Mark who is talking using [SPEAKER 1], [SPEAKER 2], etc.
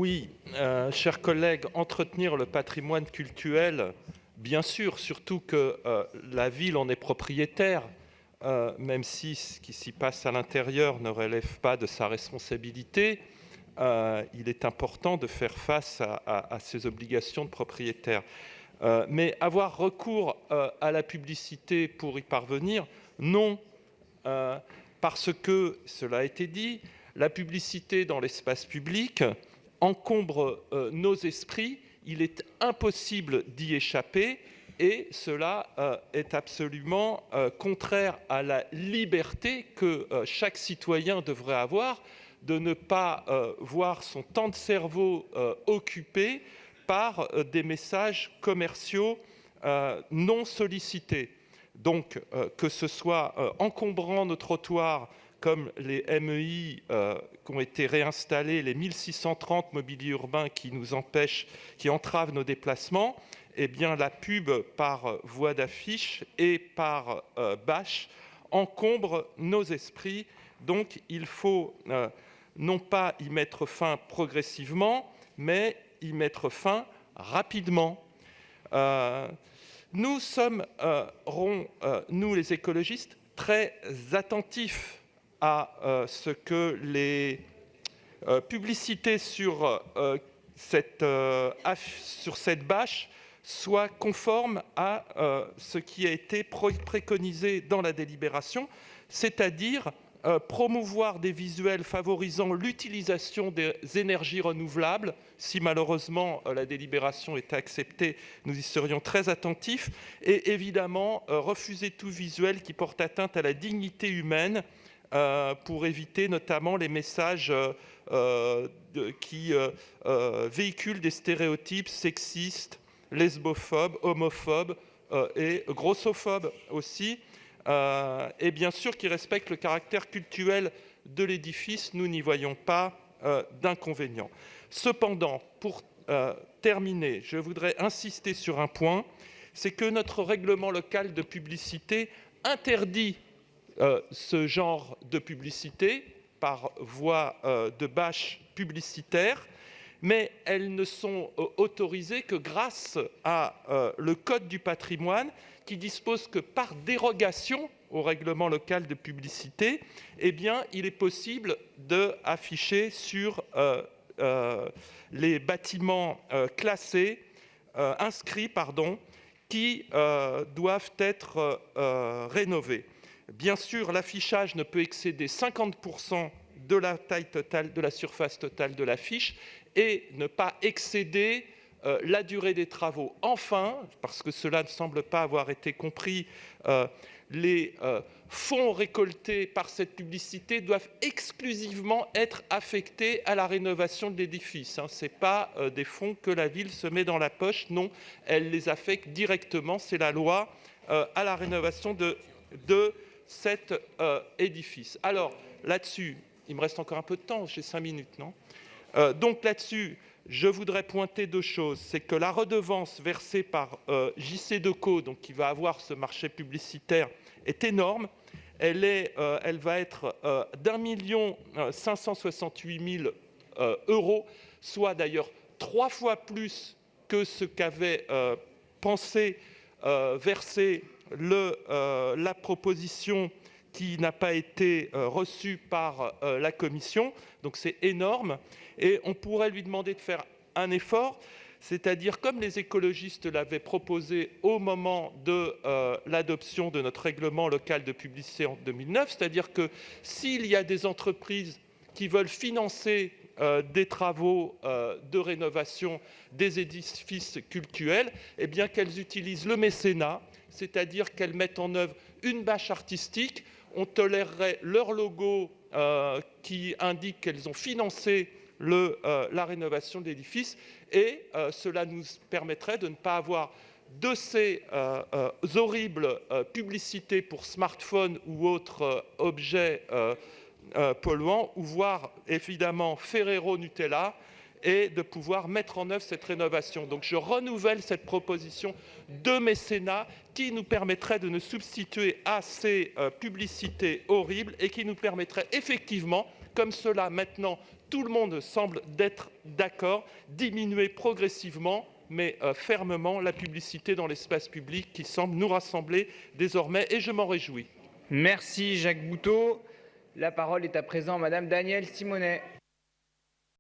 [SPEAKER 1] Oui, chers collègues, entretenir le patrimoine cultuel, bien sûr, surtout que la ville en est propriétaire, même si ce qui s'y passe à l'intérieur ne relève pas de sa responsabilité, il est important de faire face à ces obligations de propriétaire. Mais avoir recours à la publicité pour y parvenir, non, euh, parce que, cela a été dit, la publicité dans l'espace public encombre nos esprits, il est impossible d'y échapper et cela est absolument contraire à la liberté que chaque citoyen devrait avoir de ne pas voir son temps de cerveau occupé par des messages commerciaux non sollicités. Donc, que ce soit encombrant nos trottoirs comme les MEI qui ont été réinstallés, les 1630 mobiliers urbains qui entravent nos déplacements, eh bien la pub par voie d'affiche et par bâche encombre nos esprits. Donc il faut non pas y mettre fin progressivement, mais y mettre fin rapidement. Euh, nous serons, nous les écologistes, très attentifs à ce que les publicités sur cette bâche soient conformes à ce qui a été préconisé dans la délibération, c'est-à-dire promouvoir des visuels favorisant l'utilisation des énergies renouvelables. Si malheureusement la délibération était acceptée, nous y serions très attentifs. Et évidemment, refuser tout visuel qui porte atteinte à la dignité humaine pour éviter notamment les messages qui véhiculent des stéréotypes sexistes, lesbophobes, homophobes et grossophobes aussi. Et bien sûr qui respectent le caractère cultuel de l'édifice, nous n'y voyons pas d'inconvénient. Cependant, pour terminer, je voudrais insister sur un point, c'est que notre règlement local de publicité interdit ce genre de publicité par voie de bâche publicitaire, mais elles ne sont autorisées que grâce à le Code du patrimoine qui dispose que par dérogation au règlement local de publicité, eh bien, il est possible d'afficher sur les bâtiments inscrits, qui doivent être rénovés. Bien sûr, l'affichage ne peut excéder 50% de la taille totale, de la surface totale de l'affiche et ne pas excéder la durée des travaux. Enfin, parce que cela ne semble pas avoir été compris, les fonds récoltés par cette publicité doivent exclusivement être affectés à la rénovation de l'édifice. Ce n'est pas des fonds que la ville se met dans la poche, non, elle les affecte directement, c'est la loi, à la rénovation de cet édifice. Alors, là-dessus, il me reste encore un peu de temps, j'ai 5 minutes, non ? Donc là-dessus, je voudrais pointer deux choses. C'est que la redevance versée par JC Decaux, donc qui va avoir ce marché publicitaire, est énorme. Elle va être d'1 568 000 euros, soit d'ailleurs 3 fois plus que ce qu'avait pensé verser la proposition qui n'a pas été reçue par la commission. Donc c'est énorme. Et on pourrait lui demander de faire un effort, c'est-à-dire comme les écologistes l'avaient proposé au moment de l'adoption de notre règlement local de publicité en 2009, c'est-à-dire que s'il y a des entreprises qui veulent financer des travaux de rénovation des édifices cultuels, eh bien qu'elles utilisent le mécénat, c'est-à-dire qu'elles mettent en œuvre une bâche artistique. On tolérerait leur logo qui indique qu'elles ont financé la rénovation de l'édifice et cela nous permettrait de ne pas avoir de ces horribles publicités pour smartphones ou autres objets polluants, ou voire évidemment Ferrero Nutella, et de pouvoir mettre en œuvre cette rénovation. Donc je renouvelle cette proposition de mécénat qui nous permettrait de nous substituer à ces publicités horribles et qui nous permettrait effectivement comme cela maintenant tout le monde semble d'être d'accord, diminuer progressivement mais fermement la publicité dans l'espace public qui semble nous rassembler désormais, et je m'en réjouis.
[SPEAKER 2] Merci Jacques Boutot. La parole est à présent à Madame Danielle Simonet.